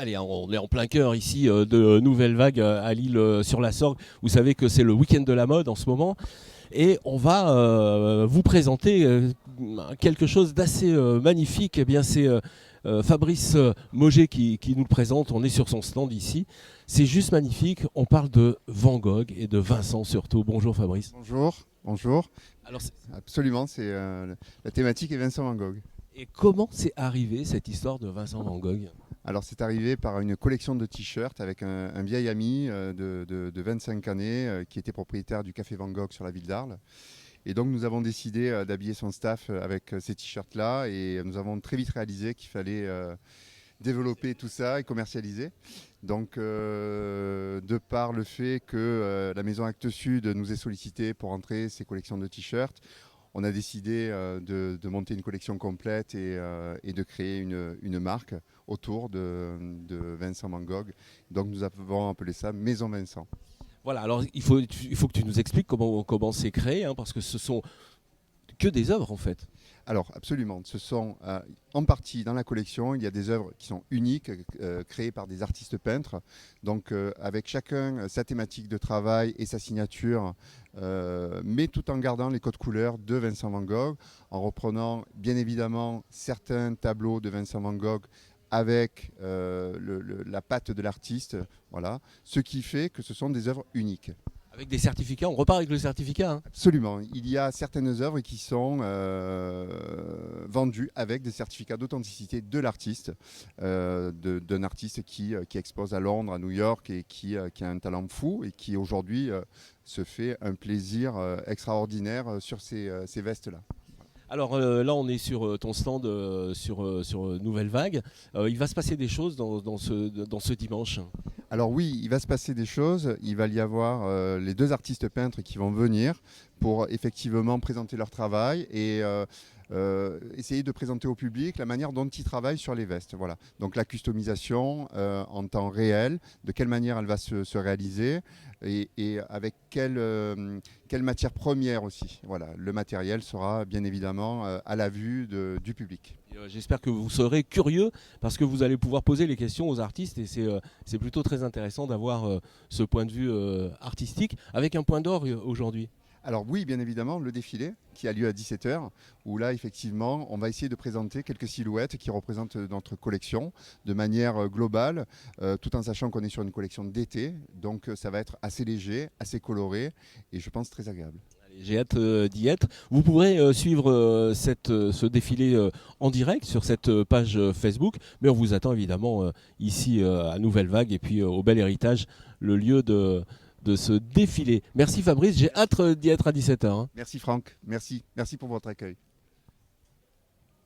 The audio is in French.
Allez, on est en plein cœur ici de Nouvelle Vague à Lille sur la Sorgue. Vous savez que c'est le week-end de la mode en ce moment. Et on va vous présenter quelque chose d'assez magnifique. Eh bien, c'est Fabrice Moget qui nous le présente. On est sur son stand ici. C'est juste magnifique. On parle de Van Gogh et de Vincent surtout. Bonjour Fabrice. Bonjour, bonjour. Alors, Absolument, c'est la thématique est Vincent Van Gogh. et comment c'est arrivé cette histoire de Vincent Van Gogh? Alors c'est arrivé par une collection de t-shirts avec un vieil ami de 25 années qui était propriétaire du Café Van Gogh sur la ville d'Arles. Et donc nous avons décidé d'habiller son staff avec ces t-shirts-là et nous avons très vite réalisé qu'il fallait développer tout ça et commercialiser. Donc de par le fait que la maison Actes Sud nous ait sollicité pour entrer ces collections de t-shirts, on a décidé de monter une collection complète et de créer une marque autour de Vincent Van Gogh. Donc nous avons appelé ça Maison Vincent. Voilà, alors il faut que tu nous expliques comment c'est créé, hein, parce que ce sont que des œuvres en fait. Alors absolument, ce sont en partie dans la collection, il y a des œuvres qui sont uniques, créées par des artistes peintres, donc avec chacun sa thématique de travail et sa signature, mais tout en gardant les codes couleurs de Vincent Van Gogh, en reprenant bien évidemment certains tableaux de Vincent Van Gogh avec la patte de l'artiste, voilà, ce qui fait que ce sont des œuvres uniques. Avec des certificats, on repart avec le certificat, hein. Absolument. Il y a certaines œuvres qui sont vendues avec des certificats d'authenticité de l'artiste, d'un artiste qui expose à Londres, à New York et qui a un talent fou et qui aujourd'hui se fait un plaisir extraordinaire sur ces vestes-là. Alors là, on est sur ton stand sur Nouvelle Vague. Il va se passer des choses dans ce dimanche. Alors oui, il va se passer des choses. Il va y avoir les deux artistes peintres qui vont venir pour effectivement présenter leur travail et essayer de présenter au public la manière dont ils travaillent sur les vestes. Voilà. Donc la customisation en temps réel, de quelle manière elle va se réaliser et avec quelle matière première aussi. Voilà. Le matériel sera bien évidemment à la vue du public. J'espère que vous serez curieux parce que vous allez pouvoir poser les questions aux artistes et c'est plutôt très intéressant d'avoir ce point de vue artistique avec un point d'orgue aujourd'hui. Alors oui, bien évidemment, le défilé qui a lieu à 17 heures, où là, effectivement, on va essayer de présenter quelques silhouettes qui représentent notre collection de manière globale, tout en sachant qu'on est sur une collection d'été. Donc ça va être assez léger, assez coloré et je pense très agréable. J'ai hâte d'y être. Vous pourrez suivre ce défilé en direct sur cette page Facebook, mais on vous attend évidemment ici à Nouvelle Vague et puis au Bel Héritage, le lieu de ce défilé. Merci Fabrice, j'ai hâte d'y être à 17h. Merci Franck, merci pour votre accueil.